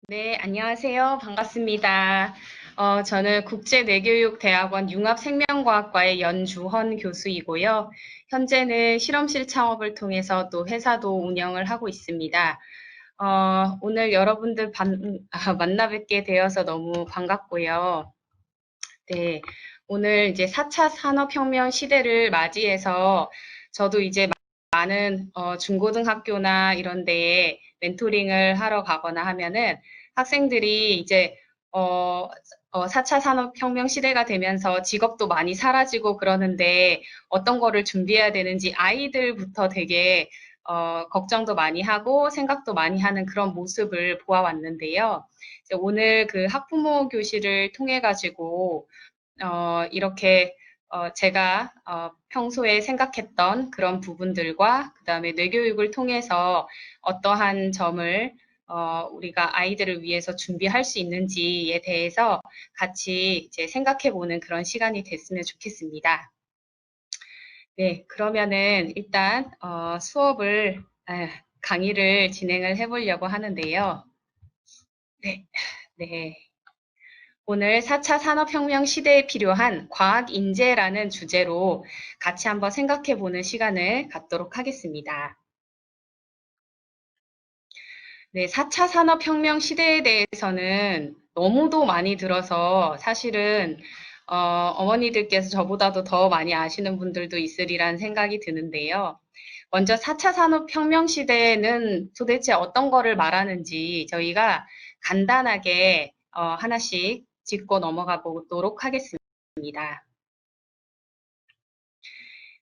네, 안녕하세요. 반갑습니다. 저는 국제뇌교육대학원 융합생명과학과의 연주헌 교수이고요. 현재는 실험실 창업을 통해서 또 회사도 운영을 하고 있습니다. 오늘 여러분들 만나 뵙게 되어서 너무 반갑고요. 네, 오늘 이제 4차 산업혁명 시대를 맞이해서 저도 이제 많은 중고등학교나 이런 데에 멘토링을 하러 가거나 하면은 학생들이 이제 4차 산업혁명 시대가 되면서 직업도 많이 사라지고 그러는데 어떤 거를 준비해야 되는지 아이들부터 되게 걱정도 많이 하고 생각도 많이 하는 그런 모습을 보아왔는데요. 오늘 그 학부모 교실을 통해 가지고 이렇게 제가 평소에 생각했던 그런 부분들과 그다음에 뇌교육을 통해서 어떠한 점을 우리가 아이들을 위해서 준비할 수 있는지에 대해서 같이 이제 생각해 보는 그런 시간이 됐으면 좋겠습니다. 네, 그러면은 일단 강의를 진행을 해 보려고 하는데요. 네, 네. 오늘 4차 산업혁명 시대에 필요한 과학 인재라는 주제로 같이 한번 생각해 보는 시간을 갖도록 하겠습니다. 네, 4차 산업혁명 시대에 대해서는 너무도 많이 들어서 사실은 어머니들께서 저보다도 더 많이 아시는 분들도 있으리란 생각이 드는데요. 먼저 4차 산업혁명 시대는 도대체 어떤 거를 말하는지 저희가 간단하게 하나씩 짚고 넘어가 보도록 하겠습니다.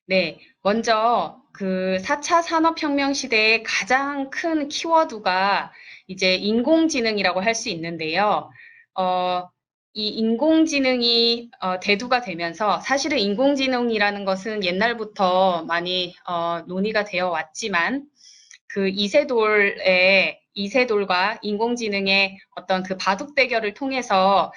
네, 먼저 그 4차 산업혁명 시대의 가장 큰 키워드가 이제 인공지능이라고 할 수 있는데요. 이 인공지능이 대두가 되면서 사실은 인공지능이라는 것은 옛날부터 많이 논의가 되어 왔지만 그 이세돌과 인공지능의 어떤 그 바둑 대결을 통해서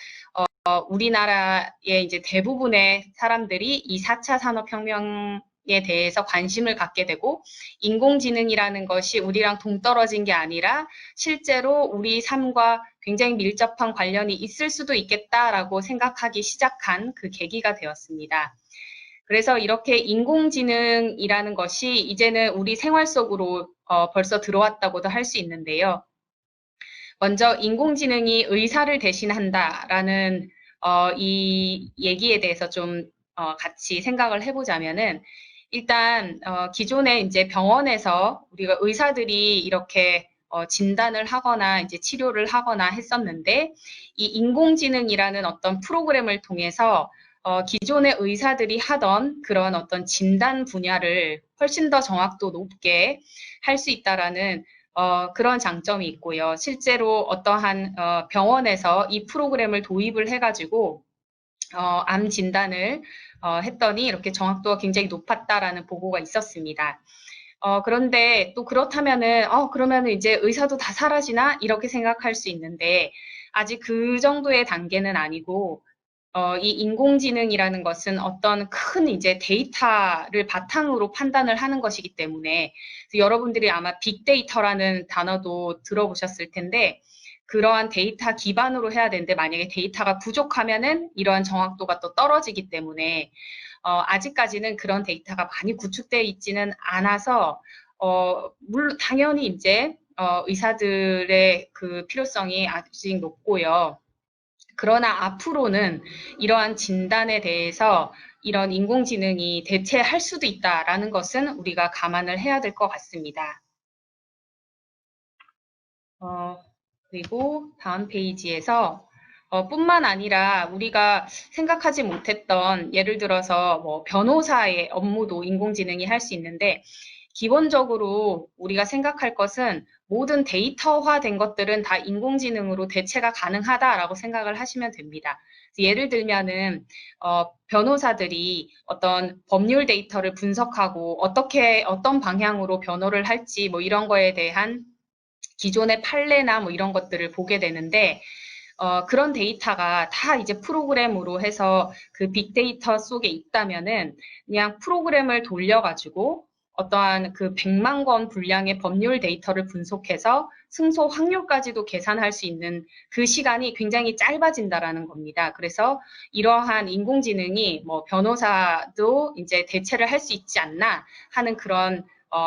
우리나라의 이제 대부분의 사람들이 이 4차 산업혁명에 대해서 관심을 갖게 되고 인공지능이라는 것이 우리랑 동떨어진 게 아니라 실제로 우리 삶과 굉장히 밀접한 관련이 있을 수도 있겠다라고 생각하기 시작한 그 계기가 되었습니다. 그래서 이렇게 인공지능이라는 것이 이제는 우리 생활 속으로 벌써 들어왔다고도 할 수 있는데요. 먼저 인공지능이 의사를 대신한다라는 이 얘기에 대해서 좀 같이 생각을 해보자면은 일단 기존에 이제 병원에서 우리가 의사들이 이렇게 진단을 하거나 이제 치료를 하거나 했었는데 이 인공지능이라는 어떤 프로그램을 통해서 기존의 의사들이 하던 그런 어떤 진단 분야를 훨씬 더 정확도 높게 할 수 있다라는 그런 장점이 있고요. 실제로 어떠한 병원에서 이 프로그램을 도입을 해가지고 암 진단을 했더니 이렇게 정확도가 굉장히 높았다라는 보고가 있었습니다. 그런데 또 그렇다면은 그러면은 이제 의사도 다 사라지나 이렇게 생각할 수 있는데 아직 그 정도의 단계는 아니고 이 인공지능이라는 것은 어떤 큰 이제 데이터를 바탕으로 판단을 하는 것이기 때문에 여러분들이 아마 빅데이터라는 단어도 들어보셨을 텐데 그러한 데이터 기반으로 해야 되는데 만약에 데이터가 부족하면은 이러한 정확도가 또 떨어지기 때문에 아직까지는 그런 데이터가 많이 구축되어 있지는 않아서 물론 당연히 이제 의사들의 그 필요성이 아직 높고요. 그러나 앞으로는 이러한 진단에 대해서 이런 인공지능이 대체할 수도 있다라는 것은 우리가 감안을 해야 될 것 같습니다. 그리고 다음 페이지에서 뿐만 아니라 우리가 생각하지 못했던 예를 들어서 뭐 변호사의 업무도 인공지능이 할 수 있는데 기본적으로 우리가 생각할 것은 모든 데이터화된 것들은 다 인공지능으로 대체가 가능하다라고 생각을 하시면 됩니다. 예를 들면은 변호사들이 어떤 법률 데이터를 분석하고 어떤 방향으로 변호를 할지 뭐 이런 거에 대한 기존의 판례나 뭐 이런 것들을 보게 되는데 그런 데이터가 다 이제 프로그램으로 해서 그 빅데이터 속에 있다면은 그냥 프로그램을 돌려가지고 어떠한 그 100만 건 분량의 법률 데이터를 분석해서 승소 확률까지도 계산할 수 있는 그 시간이 굉장히 짧아진다라는 겁니다. 그래서 이러한 인공지능이 뭐 변호사도 이제 대체를 할 수 있지 않나 하는 그런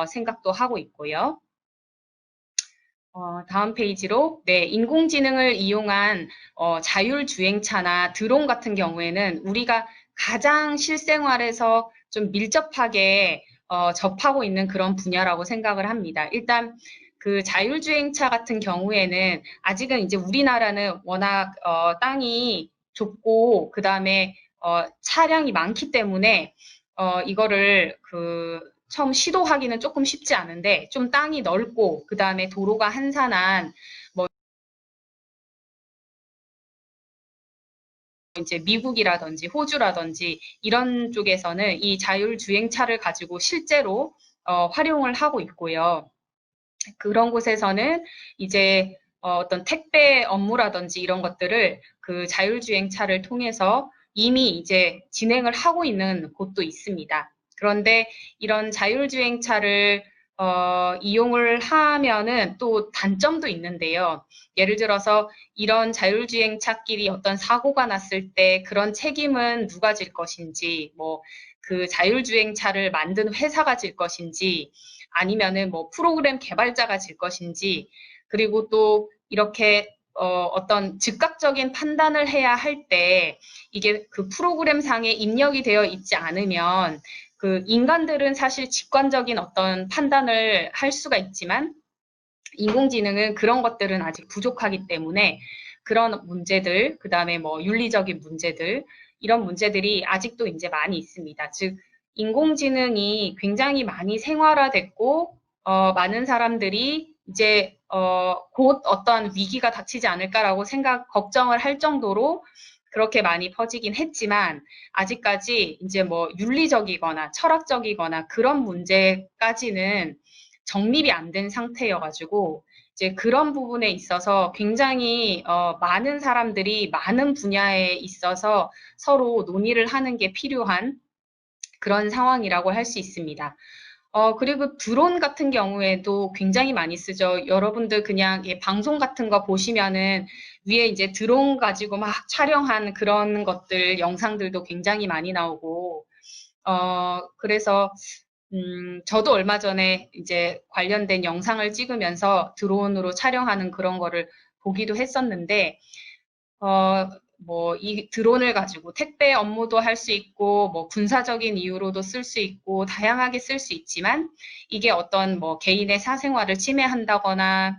생각도 하고 있고요. 다음 페이지로, 네, 인공지능을 이용한 자율주행차나 드론 같은 경우에는 우리가 가장 실생활에서 좀 밀접하게 접하고 있는 그런 분야라고 생각을 합니다. 일단 그 자율주행차 같은 경우에는 아직은 이제 우리나라는 워낙 땅이 좁고 그 다음에 차량이 많기 때문에 이거를 처음 시도하기는 조금 쉽지 않은데 좀 땅이 넓고 그 다음에 도로가 한산한 뭐 이제 미국이라든지 호주라든지 이런 쪽에서는 이 자율주행차를 가지고 실제로 활용을 하고 있고요. 그런 곳에서는 이제 어떤 택배 업무라든지 이런 것들을 그 자율주행차를 통해서 이미 이제 진행을 하고 있는 곳도 있습니다. 그런데 이런 자율주행차를 이용을 하면은 또 단점도 있는데요. 예를 들어서 이런 자율주행차끼리 어떤 사고가 났을 때 그런 책임은 누가 질 것인지, 뭐 그 자율주행차를 만든 회사가 질 것인지, 아니면은 뭐 프로그램 개발자가 질 것인지, 그리고 또 이렇게 어떤 즉각적인 판단을 해야 할 때 이게 그 프로그램 상에 입력이 되어 있지 않으면 그 인간들은 사실 직관적인 어떤 판단을 할 수가 있지만 인공지능은 그런 것들은 아직 부족하기 때문에 그런 문제들, 그 다음에 뭐 윤리적인 문제들, 이런 문제들이 아직도 이제 많이 있습니다. 즉, 인공지능이 굉장히 많이 생활화됐고, 많은 사람들이 이제, 곧 어떠한 위기가 닥치지 않을까라고 걱정을 할 정도로 그렇게 많이 퍼지긴 했지만, 아직까지 이제 뭐 윤리적이거나 철학적이거나 그런 문제까지는 정립이 안 된 상태여가지고 이제 그런 부분에 있어서 굉장히 많은 사람들이 많은 분야에 있어서 서로 논의를 하는 게 필요한 그런 상황이라고 할 수 있습니다. 그리고 드론 같은 경우에도 굉장히 많이 쓰죠. 여러분들 그냥 방송 같은 거 보시면은 위에 이제 드론 가지고 막 촬영한 그런 것들, 영상들도 굉장히 많이 나오고, 그래서 저도 얼마 전에 이제 관련된 영상을 찍으면서 드론으로 촬영하는 그런 거를 보기도 했었는데, 뭐, 이 드론을 가지고 택배 업무도 할 수 있고, 뭐, 군사적인 이유로도 쓸 수 있고, 다양하게 쓸 수 있지만, 이게 어떤 뭐, 개인의 사생활을 침해한다거나,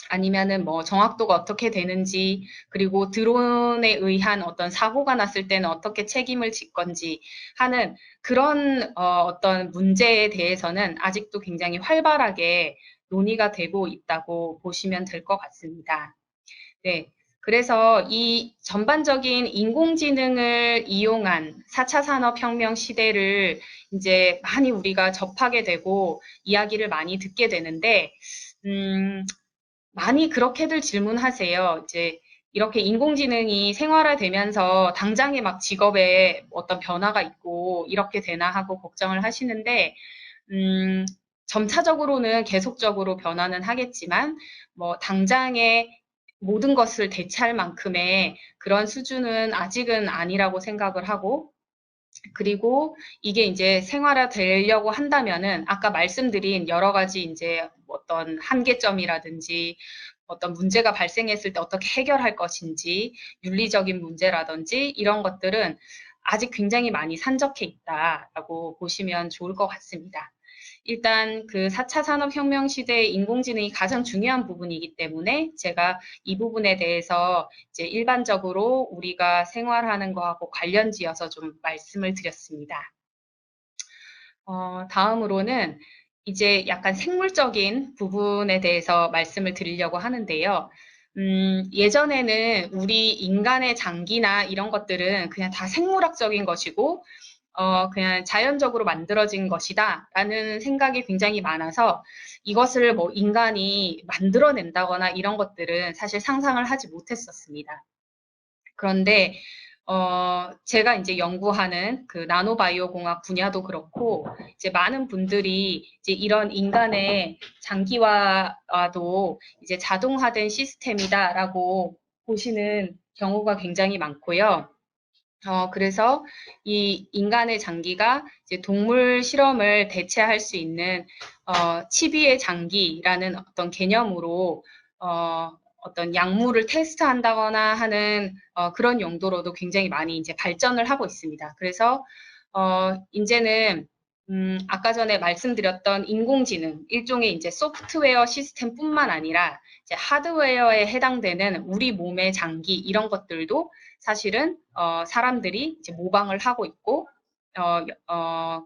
아니면은 뭐 정확도가 어떻게 되는지, 그리고 드론에 의한 어떤 사고가 났을 때는 어떻게 책임을 질 건지 하는 그런 어떤 문제에 대해서는 아직도 굉장히 활발하게 논의가 되고 있다고 보시면 될 것 같습니다. 네. 그래서 이 전반적인 인공지능을 이용한 4차 산업혁명 시대를 이제 많이 우리가 접하게 되고 이야기를 많이 듣게 되는데, 많이 그렇게들 질문하세요. 이제 이렇게 인공지능이 생활화되면서 당장에 막 직업에 어떤 변화가 있고 이렇게 되나 하고 걱정을 하시는데, 점차적으로는 계속적으로 변화는 하겠지만, 뭐 당장에 모든 것을 대체할 만큼의 그런 수준은 아직은 아니라고 생각을 하고, 그리고 이게 이제 생활화 되려고 한다면은 아까 말씀드린 여러 가지 이제 어떤 한계점이라든지 어떤 문제가 발생했을 때 어떻게 해결할 것인지 윤리적인 문제라든지 이런 것들은 아직 굉장히 많이 산적해 있다라고 보시면 좋을 것 같습니다. 일단 그 4차 산업혁명 시대의 인공지능이 가장 중요한 부분이기 때문에 제가 이 부분에 대해서 이제 일반적으로 우리가 생활하는 거하고 관련지어서 좀 말씀을 드렸습니다. 다음으로는 이제 약간 생물적인 부분에 대해서 말씀을 드리려고 하는데요. 예전에는 우리 인간의 장기나 이런 것들은 그냥 다 생물학적인 것이고, 그냥 자연적으로 만들어진 것이다 라는 생각이 굉장히 많아서 이것을 뭐 인간이 만들어낸다거나 이런 것들은 사실 상상을 하지 못했었습니다. 그런데 제가 이제 연구하는 그 나노바이오 공학 분야도 그렇고, 이제 많은 분들이 이제 이런 인간의 장기화도 이제 자동화된 시스템이다라고 보시는 경우가 굉장히 많고요. 그래서 이 인간의 장기가 이제 동물 실험을 대체할 수 있는 치비의 장기라는 어떤 개념으로 어떤 약물을 테스트한다거나 하는 그런 용도로도 굉장히 많이 이제 발전을 하고 있습니다. 그래서 이제는 아까 전에 말씀드렸던 인공지능, 일종의 이제 소프트웨어 시스템뿐만 아니라 이제 하드웨어에 해당되는 우리 몸의 장기 이런 것들도 사실은 사람들이 이제 모방을 하고 있고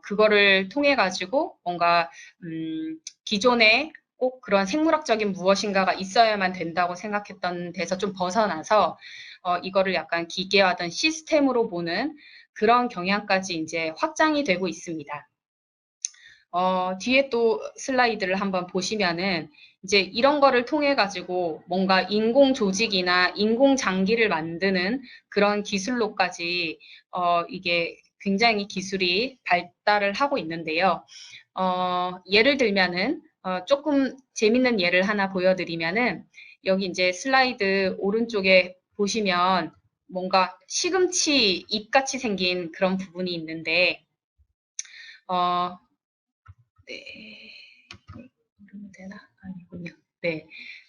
그거를 통해 가지고 뭔가 기존에 꼭 그런 생물학적인 무엇인가가 있어야만 된다고 생각했던 데서 좀 벗어나서 이거를 약간 기계화된 시스템으로 보는 그런 경향까지 이제 확장이 되고 있습니다. 뒤에 또 슬라이드를 한번 보시면은 이제 이런 거를 통해 가지고 뭔가 인공 조직이나 인공 장기를 만드는 그런 기술로까지 이게 굉장히 기술이 발달을 하고 있는데요. 예를 들면은 조금 재밌는 예를 하나 보여드리면은 여기 이제 슬라이드 오른쪽에 보시면 뭔가 시금치 잎같이 생긴 그런 부분이 있는데 네. 그러면 되나? 아니군요. 네.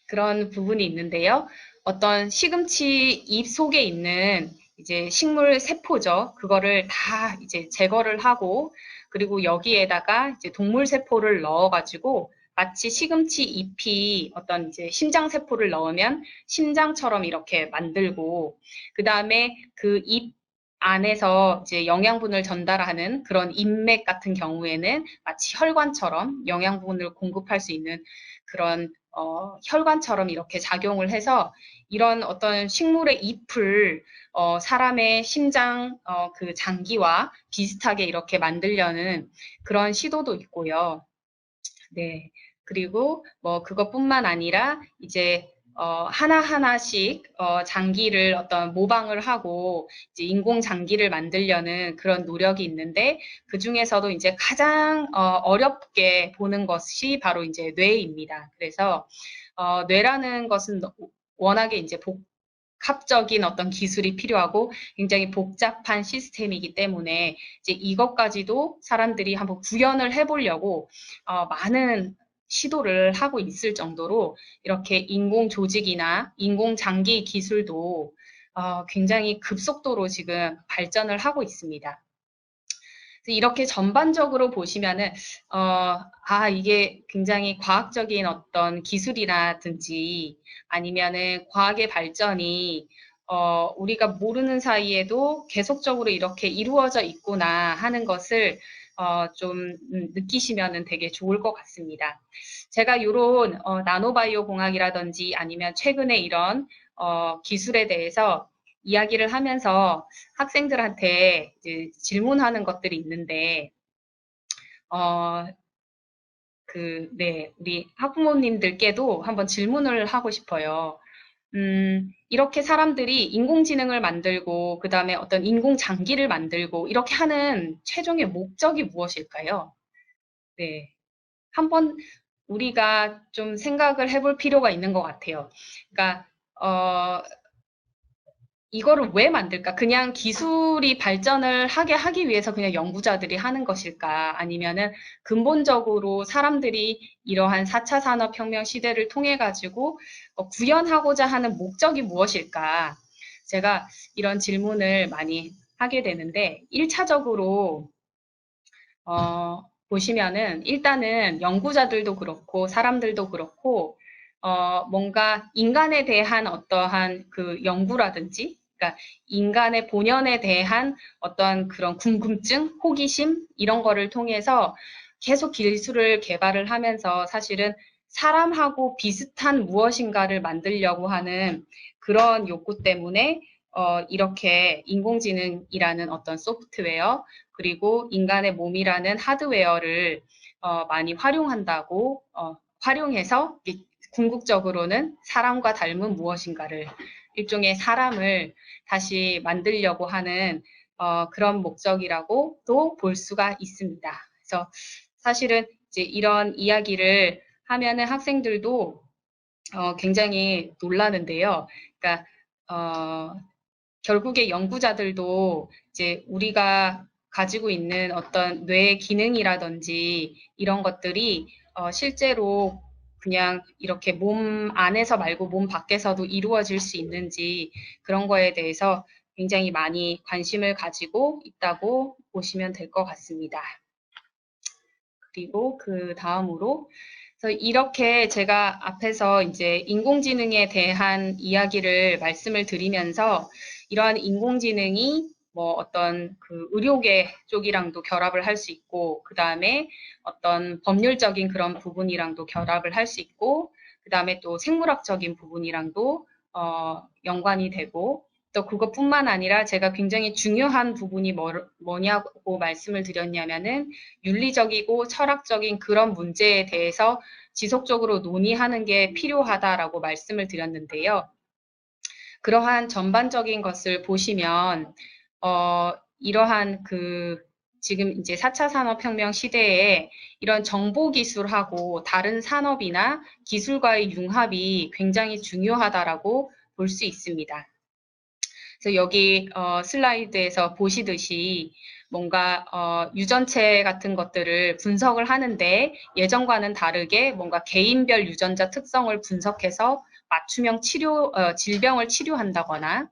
그런 부분이 있는데요. 어떤 시금치 잎 속에 있는 이제 식물 세포죠. 그거를 다 이제 제거를 하고, 그리고 여기에다가 이제 동물 세포를 넣어가지고, 마치 시금치 잎이 어떤 이제 심장 세포를 넣으면 심장처럼 이렇게 만들고, 그 다음에 그 잎 안에서 이제 영양분을 전달하는 그런 인맥 같은 경우에는 마치 혈관처럼 영양분을 공급할 수 있는 그런 혈관처럼 이렇게 작용을 해서 이런 어떤 식물의 잎을 사람의 심장 그 장기와 비슷하게 이렇게 만들려는 그런 시도도 있고요. 네. 그리고 뭐 그것뿐만 아니라 이제 하나하나씩 장기를 어떤 모방을 하고 이제 인공 장기를 만들려는 그런 노력이 있는데 그중에서도 이제 가장 어렵게 보는 것이 바로 이제 뇌입니다. 그래서 뇌라는 것은 워낙에 이제 복합적인 어떤 기술이 필요하고 굉장히 복잡한 시스템이기 때문에 이제 이것까지도 사람들이 한번 구현을 해보려고 많은 시도를 하고 있을 정도로 이렇게 인공 조직이나 인공 장기 기술도 굉장히 급속도로 지금 발전을 하고 있습니다. 이렇게 전반적으로 보시면은 이게 굉장히 과학적인 어떤 기술이라든지 아니면은 과학의 발전이 우리가 모르는 사이에도 계속적으로 이렇게 이루어져 있구나 하는 것을 좀 느끼시면은 되게 좋을 것 같습니다. 제가 이런 나노바이오 공학이라든지 아니면 최근에 이런 기술에 대해서 이야기를 하면서 학생들한테 이제 질문하는 것들이 있는데, 네, 우리 학부모님들께도 한번 질문을 하고 싶어요. 이렇게 사람들이 인공지능을 만들고, 그 다음에 어떤 인공장기를 만들고, 이렇게 하는 최종의 목적이 무엇일까요? 네. 한번 우리가 좀 생각을 해볼 필요가 있는 것 같아요. 그러니까, 이거를 왜 만들까? 그냥 기술이 발전을 하기 위해서 그냥 연구자들이 하는 것일까? 아니면은 근본적으로 사람들이 이러한 4차 산업혁명 시대를 통해 가지고 구현하고자 하는 목적이 무엇일까? 제가 이런 질문을 많이 하게 되는데 1차적으로 보시면은 일단은 연구자들도 그렇고 사람들도 그렇고 뭔가 인간에 대한 어떠한 그 연구라든지 그러니까 인간의 본연에 대한 어떤 그런 궁금증, 호기심 이런 거를 통해서 계속 기술을 개발을 하면서 사실은 사람하고 비슷한 무엇인가를 만들려고 하는 그런 욕구 때문에 이렇게 인공지능이라는 어떤 소프트웨어 그리고 인간의 몸이라는 하드웨어를 많이 활용한다고 활용해서 궁극적으로는 사람과 닮은 무엇인가를 일종의 사람을 다시 만들려고 하는 그런 목적이라고도 볼 수가 있습니다. 그래서 사실은 이제 이런 이야기를 하면은 학생들도 굉장히 놀라는데요. 그러니까 결국에 연구자들도 이제 우리가 가지고 있는 어떤 뇌의 기능이라든지 이런 것들이 실제로 그냥 이렇게 몸 안에서 말고 몸 밖에서도 이루어질 수 있는지 그런 거에 대해서 굉장히 많이 관심을 가지고 있다고 보시면 될 것 같습니다. 그리고 그 다음으로 그래서 이렇게 제가 앞에서 이제 인공지능에 대한 이야기를 말씀을 드리면서 이러한 인공지능이 뭐 어떤 그 의료계 쪽이랑도 결합을 할 수 있고 그 다음에 어떤 법률적인 그런 부분이랑도 결합을 할 수 있고 그 다음에 또 생물학적인 부분이랑도 연관이 되고 또 그것뿐만 아니라 제가 굉장히 중요한 부분이 뭐냐고 말씀을 드렸냐면은 윤리적이고 철학적인 그런 문제에 대해서 지속적으로 논의하는 게 필요하다라고 말씀을 드렸는데요. 그러한 전반적인 것을 보시면 이러한 그 지금 이제 4차 산업혁명 시대에 이런 정보기술하고 다른 산업이나 기술과의 융합이 굉장히 중요하다라고 볼 수 있습니다. 그래서 여기 슬라이드에서 보시듯이 뭔가 유전체 같은 것들을 분석을 하는데 예전과는 다르게 뭔가 개인별 유전자 특성을 분석해서 맞춤형 질병을 치료한다거나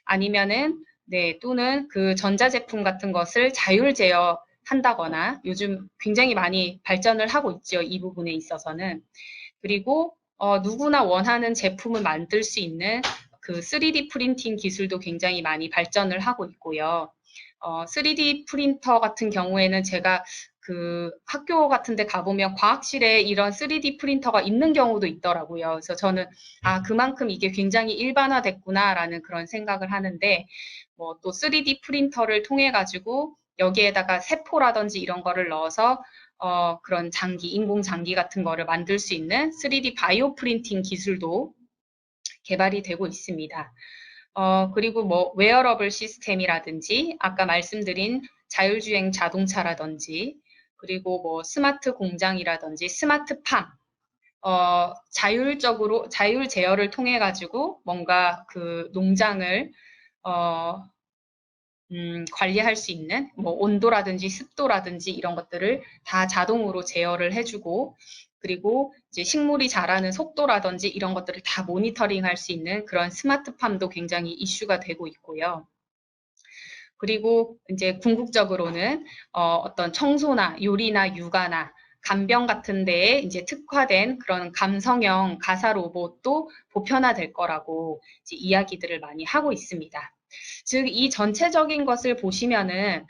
아니면은 네, 또는 그 전자제품 같은 것을 자율 제어한다거나 요즘 굉장히 많이 발전을 하고 있죠. 이 부분에 있어서는. 그리고 누구나 원하는 제품을 만들 수 있는 그 3D 프린팅 기술도 굉장히 많이 발전을 하고 있고요. 3D 프린터 같은 경우에는 제가 그 학교 같은 데 가보면 과학실에 이런 3D 프린터가 있는 경우도 있더라고요. 그래서 저는 그만큼 이게 굉장히 일반화됐구나라는 그런 생각을 하는데 뭐 또 3D 프린터를 통해 가지고 여기에다가 세포라든지 이런 거를 넣어서 그런 장기, 인공 장기 같은 거를 만들 수 있는 3D 바이오 프린팅 기술도 개발이 되고 있습니다. 그리고 뭐 웨어러블 시스템이라든지 아까 말씀드린 자율주행 자동차라든지 그리고 뭐 스마트 공장이라든지 스마트팜 자율 제어를 통해 가지고 뭔가 그 농장을 관리할 수 있는 뭐 온도라든지 습도라든지 이런 것들을 다 자동으로 제어를 해주고 그리고 이제 식물이 자라는 속도라든지 이런 것들을 다 모니터링할 수 있는 그런 스마트팜도 굉장히 이슈가 되고 있고요. 그리고 이제 궁극적으로는 어떤 청소나 요리나 육아나 간병 같은 데에 이제 특화된 그런 감성형 가사 로봇도 보편화될 거라고 이제 이야기들을 많이 하고 있습니다. 즉, 이 전체적인 것을 보시면은,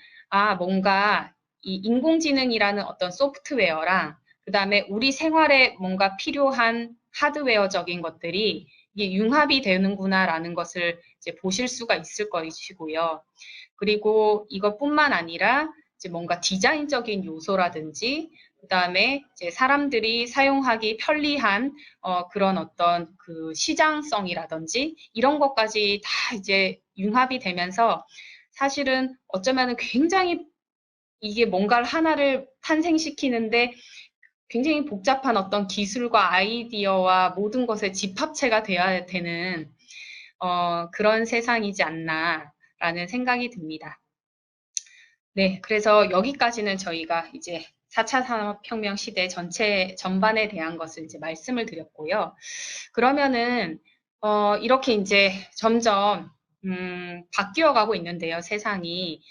뭔가 이 인공지능이라는 어떤 소프트웨어랑, 그 다음에 우리 생활에 뭔가 필요한 하드웨어적인 것들이 이게 융합이 되는구나라는 것을 이제 보실 수가 있을 것이고요. 그리고 이것뿐만 아니라 이제 뭔가 디자인적인 요소라든지, 그 다음에 이제 사람들이 사용하기 편리한 그런 어떤 그 시장성이라든지 이런 것까지 다 이제 융합이 되면서 사실은 어쩌면은 굉장히 이게 뭔가를 하나를 탄생시키는데 굉장히 복잡한 어떤 기술과 아이디어와 모든 것의 집합체가 되어야 되는 그런 세상이지 않나라는 생각이 듭니다. 네, 그래서 여기까지는 저희가 이제 4차 산업혁명 시대 전반에 대한 것을 이제 말씀을 드렸고요. 그러면은, 이렇게 이제 점점, 바뀌어 가고 있는데요, 세상이.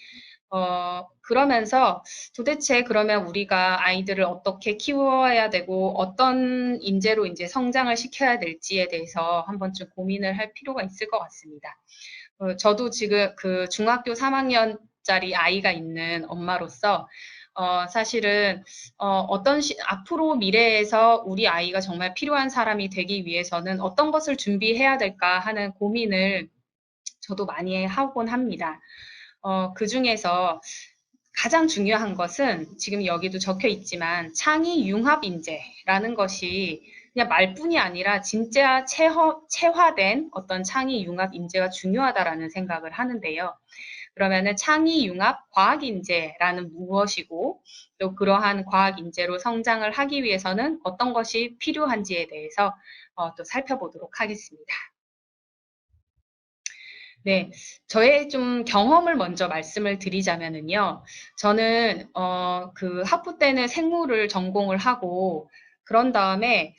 그러면서 도대체 그러면 우리가 아이들을 어떻게 키워야 되고 어떤 인재로 이제 성장을 시켜야 될지에 대해서 한번 좀 고민을 할 필요가 있을 것 같습니다. 저도 지금 그 중학교 3학년짜리 아이가 있는 엄마로서 사실은 앞으로 미래에서 우리 아이가 정말 필요한 사람이 되기 위해서는 어떤 것을 준비해야 될까 하는 고민을 저도 많이 하곤 합니다. 그 중에서 가장 중요한 것은 지금 여기도 적혀 있지만 창의 융합 인재라는 것이 그냥 말뿐이 아니라 진짜 체화된 어떤 창의 융합 인재가 중요하다라는 생각을 하는데요. 그러면은 창의 융합 과학 인재라는 무엇이고 또 그러한 과학 인재로 성장을 하기 위해서는 어떤 것이 필요한지에 대해서 또 살펴보도록 하겠습니다. 네, 저의 좀 경험을 먼저 말씀을 드리자면은요, 저는 그 학부 때는 생물을 전공을 하고 그런 다음에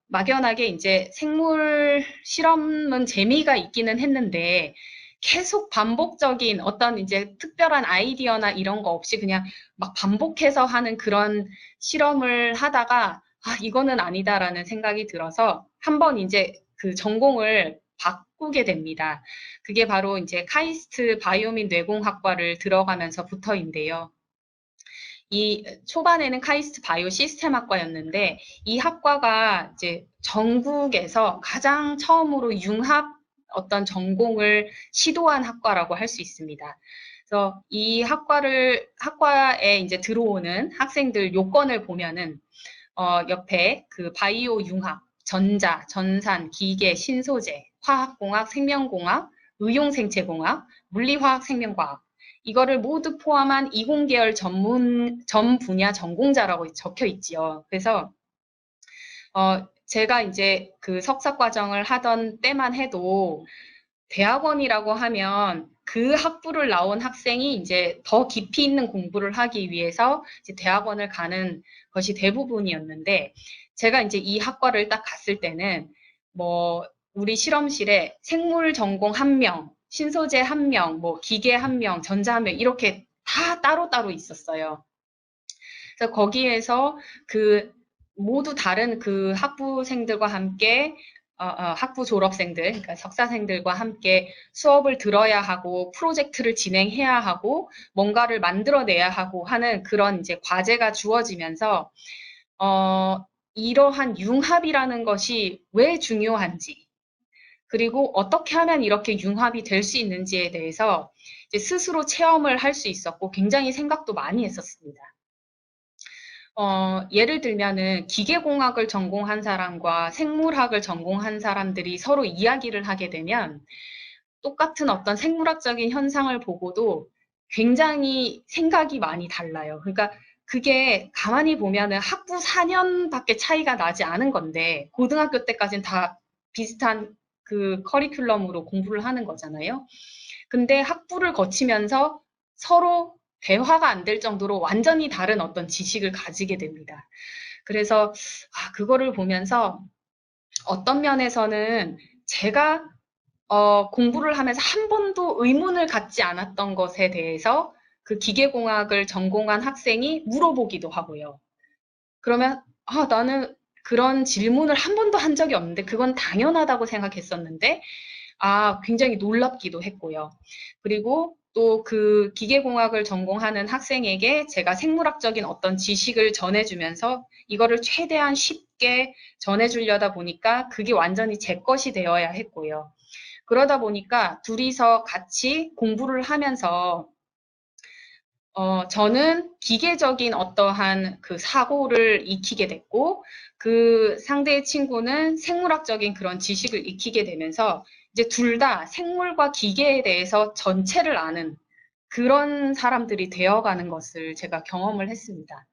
막연하게 이제 생물 실험은 재미가 있기는 했는데 계속 반복적인 어떤 이제 특별한 아이디어나 이런 거 없이 그냥 막 반복해서 하는 그런 실험을 하다가 아, 이거는 아니다라는 생각이 들어서 한번 이제 그 전공을 바꾸게 됩니다. 그게 바로 이제 카이스트 바이오민 뇌공학과를 들어가면서부터인데요. 이 초반에는 카이스트 바이오 시스템학과였는데 이 학과가 이제 전국에서 가장 처음으로 융합 어떤 전공을 시도한 학과라고 할 수 있습니다. 그래서 이 학과에 이제 들어오는 학생들 요건을 보면은 옆에 그 바이오 융합, 전자, 전산, 기계, 신소재, 화학공학, 생명공학, 의용생체공학, 물리화학, 생명과학 이거를 모두 포함한 이공계열 전 분야 전공자라고 적혀 있지요. 그래서 제가 이제 그 석사 과정을 하던 때만 해도 대학원이라고 하면 그 학부를 나온 학생이 이제 더 깊이 있는 공부를 하기 위해서 이제 대학원을 가는 것이 대부분이었는데 제가 이제 이 학과를 딱 갔을 때는 뭐 우리 실험실에 생물 전공 1명, 신소재 1명, 뭐 기계 1명, 전자 1명 이렇게 다 따로따로 있었어요. 그래서 거기에서 그 모두 다른 그 학부생들과 함께 학부 졸업생들, 그러니까 석사생들과 함께 수업을 들어야 하고 프로젝트를 진행해야 하고 뭔가를 만들어내야 하고 하는 그런 이제 과제가 주어지면서 이러한 융합이라는 것이 왜 중요한지 그리고 어떻게 하면 이렇게 융합이 될 수 있는지에 대해서 이제 스스로 체험을 할 수 있었고 굉장히 생각도 많이 했었습니다. 예를 들면은 기계공학을 전공한 사람과 생물학을 전공한 사람들이 서로 이야기를 하게 되면 똑같은 어떤 생물학적인 현상을 보고도 굉장히 생각이 많이 달라요. 그러니까 그게 가만히 보면은 학부 4년밖에 차이가 나지 않은 건데 고등학교 때까지는 다 비슷한 그 커리큘럼으로 공부를 하는 거잖아요. 근데 학부를 거치면서 서로 대화가 안 될 정도로 완전히 다른 어떤 지식을 가지게 됩니다. 그래서 그거를 보면서 어떤 면에서는 제가 공부를 하면서 한 번도 의문을 갖지 않았던 것에 대해서 그 기계공학을 전공한 학생이 물어보기도 하고요. 그러면 나는 그런 질문을 한 번도 한 적이 없는데 그건 당연하다고 생각했었는데 굉장히 놀랍기도 했고요. 그리고 또 그 기계공학을 전공하는 학생에게 제가 생물학적인 어떤 지식을 전해주면서 이거를 최대한 쉽게 전해주려다 보니까 그게 완전히 제 것이 되어야 했고요. 그러다 보니까 둘이서 같이 공부를 하면서 저는 기계적인 어떠한 그 사고를 익히게 됐고, 그 상대의 친구는 생물학적인 그런 지식을 익히게 되면서 이제 둘 다 생물과 기계에 대해서 전체를 아는 그런 사람들이 되어가는 것을 제가 경험을 했습니다.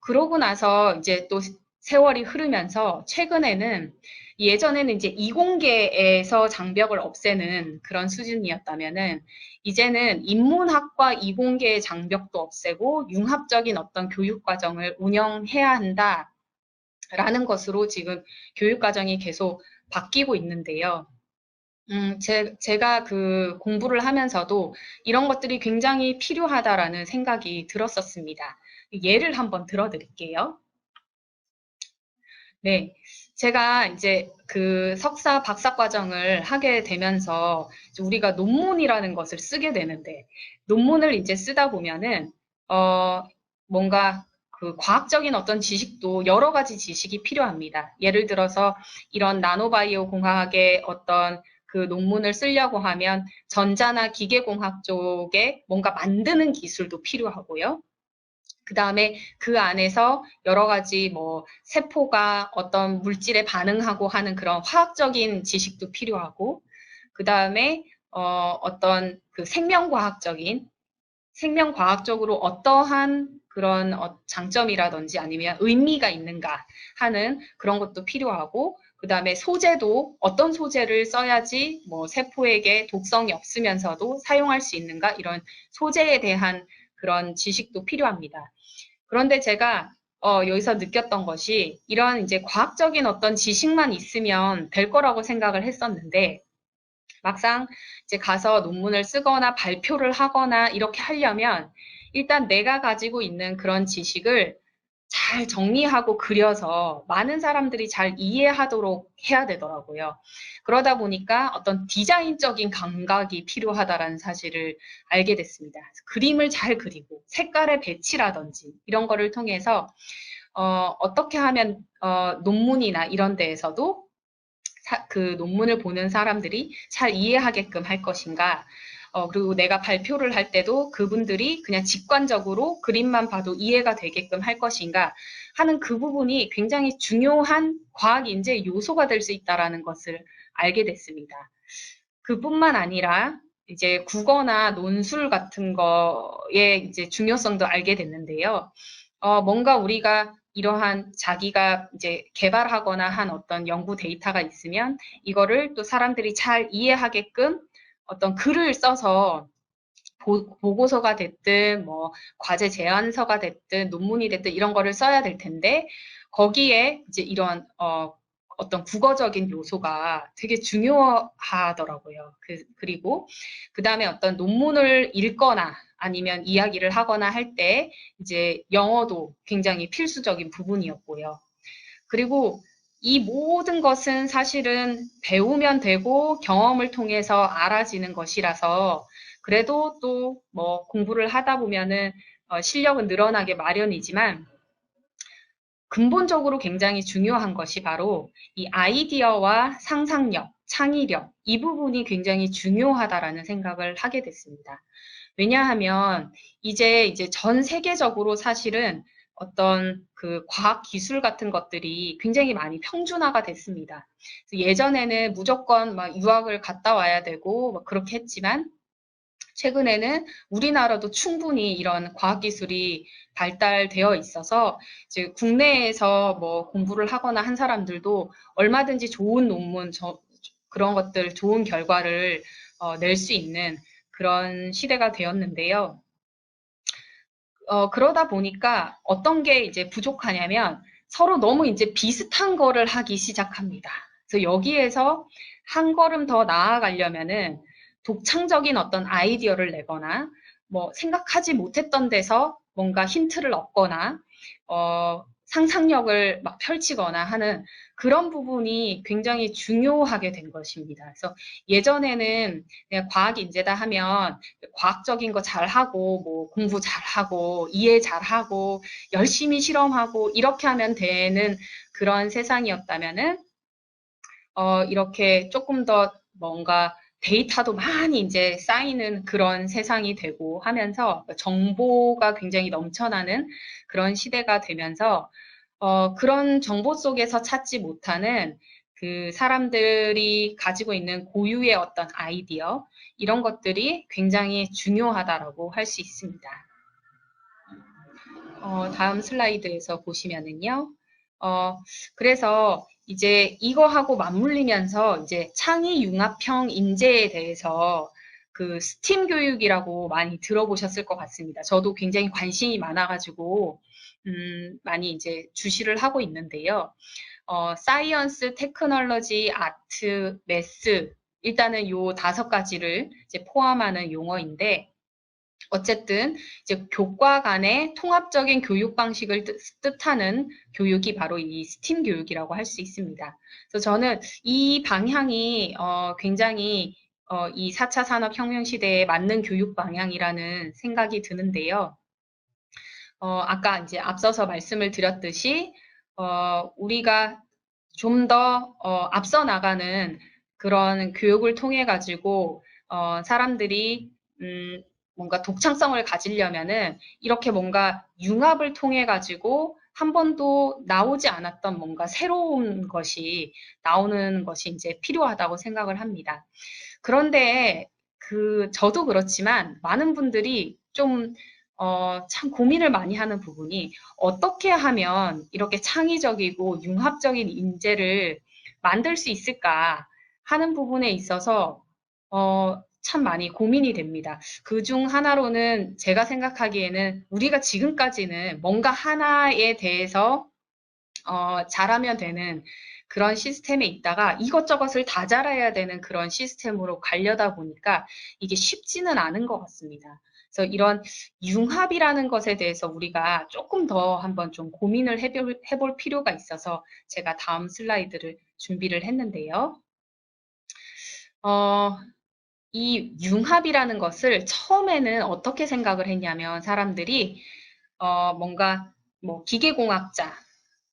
그러고 나서 이제 또 세월이 흐르면서 최근에는 예전에는 이제 이공계에서 장벽을 없애는 그런 수준이었다면은 이제는 인문학과 이공계의 장벽도 없애고 융합적인 어떤 교육 과정을 운영해야 한다라는 것으로 지금 교육 과정이 계속 바뀌고 있는데요. 제가 그 공부를 하면서도 이런 것들이 굉장히 필요하다라는 생각이 들었었습니다. 예를 한번 들어드릴게요. 네. 제가 이제 그 석사 박사 과정을 하게 되면서 우리가 논문이라는 것을 쓰게 되는데 논문을 이제 쓰다 보면은 뭔가 그 과학적인 어떤 지식도 여러 가지 지식이 필요합니다. 예를 들어서 이런 나노바이오 공학의 어떤 그 논문을 쓰려고 하면 전자나 기계공학 쪽에 뭔가 만드는 기술도 필요하고요. 그 다음에 그 안에서 여러 가지 뭐 세포가 어떤 물질에 반응하고 하는 그런 화학적인 지식도 필요하고, 그 다음에 어떤 그 생명과학적으로 어떠한 그런 장점이라든지 아니면 의미가 있는가 하는 그런 것도 필요하고, 그 다음에 소재도 어떤 소재를 써야지 뭐 세포에게 독성이 없으면서도 사용할 수 있는가, 이런 소재에 대한 그런 지식도 필요합니다. 그런데 제가 여기서 느꼈던 것이, 이런 이제 과학적인 어떤 지식만 있으면 될 거라고 생각을 했었는데, 막상 이제 가서 논문을 쓰거나 발표를 하거나 이렇게 하려면 일단 내가 가지고 있는 그런 지식을 잘 정리하고 그려서 많은 사람들이 잘 이해하도록 해야 되더라고요. 그러다 보니까 어떤 디자인적인 감각이 필요하다라는 사실을 알게 됐습니다. 그림을 잘 그리고 색깔의 배치라든지 이런 거를 통해서 어떻게 하면 논문이나 이런 데에서도 그 논문을 보는 사람들이 잘 이해하게끔 할 것인가, 그리고 내가 발표를 할 때도 그분들이 그냥 직관적으로 그림만 봐도 이해가 되게끔 할 것인가 하는 그 부분이 굉장히 중요한 과학 인재 요소가 될 수 있다는 것을 알게 됐습니다. 그뿐만 아니라 이제 국어나 논술 같은 거의 이제 중요성도 알게 됐는데요. 뭔가 우리가 이러한 자기가 이제 개발하거나 한 어떤 연구 데이터가 있으면 이거를 또 사람들이 잘 이해하게끔 어떤 글을 써서 보고서가 됐든 뭐 과제 제안서가 됐든 논문이 됐든 이런 거를 써야 될 텐데, 거기에 이제 이런 어떤 국어적인 요소가 되게 중요하더라고요. 그리고 그 다음에 어떤 논문을 읽거나 아니면 이야기를 하거나 할 때 이제 영어도 굉장히 필수적인 부분이었고요. 그리고 이 모든 것은 사실은 배우면 되고 경험을 통해서 알아지는 것이라서, 그래도 또 뭐 공부를 하다 보면은 실력은 늘어나게 마련이지만, 근본적으로 굉장히 중요한 것이 바로 이 아이디어와 상상력, 창의력, 이 부분이 굉장히 중요하다라는 생각을 하게 됐습니다. 왜냐하면 이제 전 세계적으로 사실은 어떤 그 과학 기술 같은 것들이 굉장히 많이 평준화가 됐습니다. 예전에는 무조건 막 유학을 갔다 와야 되고 막 그렇게 했지만, 최근에는 우리나라도 충분히 이런 과학기술이 발달되어 있어서 이제 국내에서 뭐 공부를 하거나 한 사람들도 얼마든지 좋은 논문, 그런 것들, 좋은 결과를 낼 수 있는 그런 시대가 되었는데요. 그러다 보니까 어떤 게 이제 부족하냐면 서로 너무 이제 비슷한 거를 하기 시작합니다. 그래서 여기에서 한 걸음 더 나아가려면은 독창적인 어떤 아이디어를 내거나 뭐 생각하지 못했던 데서 뭔가 힌트를 얻거나 상상력을 막 펼치거나 하는 그런 부분이 굉장히 중요하게 된 것입니다. 그래서 예전에는 그냥 과학 인재다 하면 과학적인 거 잘하고 뭐 공부 잘하고 이해 잘하고 열심히 실험하고 이렇게 하면 되는 그런 세상이었다면은 이렇게 조금 더 뭔가 데이터도 많이 이제 쌓이는 그런 세상이 되고 하면서 정보가 굉장히 넘쳐나는 그런 시대가 되면서 그런 정보 속에서 찾지 못하는 그 사람들이 가지고 있는 고유의 어떤 아이디어, 이런 것들이 굉장히 중요하다라고 할 수 있습니다. 다음 슬라이드에서 보시면은요. 그래서 이제 이거하고 맞물리면서 이제 창의 융합형 인재에 대해서 그 스팀 교육이라고 많이 들어보셨을 것 같습니다. 저도 굉장히 관심이 많아가지고 많이 이제 주시를 하고 있는데요. 사이언스, 테크놀로지, 아트, 매스, 일단은 요 5가지를 이제 포함하는 용어인데, 어쨌든 이제 교과 간의 통합적인 교육 방식을 뜻하는 교육이 바로 이 스팀 교육이라고 할 수 있습니다. 그래서 저는 이 방향이 굉장히 이 4차 산업혁명 시대에 맞는 교육 방향이라는 생각이 드는데요. 아까 이제 앞서서 말씀을 드렸듯이 우리가 좀 더 앞서 나가는 그런 교육을 통해 가지고 사람들이 뭔가 독창성을 가지려면은 이렇게 뭔가 융합을 통해 가지고 한 번도 나오지 않았던 뭔가 새로운 것이 나오는 것이 이제 필요하다고 생각을 합니다. 그런데 저도 그렇지만 많은 분들이 좀 참 고민을 많이 하는 부분이 어떻게 하면 이렇게 창의적이고 융합적인 인재를 만들 수 있을까 하는 부분에 있어서 참 많이 고민이 됩니다. 그중 하나로는 제가 생각하기에는 우리가 지금까지는 뭔가 하나에 대해서 잘하면 되는 그런 시스템에 있다가 이것저것을 다 잘해야 되는 그런 시스템으로 가려다 보니까 이게 쉽지는 않은 것 같습니다. 그래서 이런 융합이라는 것에 대해서 우리가 조금 더 한번 좀 고민을 해볼 필요가 있어서 제가 다음 슬라이드를 준비를 했는데요. 이 융합이라는 것을 처음에는 어떻게 생각을 했냐면 사람들이 뭔가 뭐 기계공학자,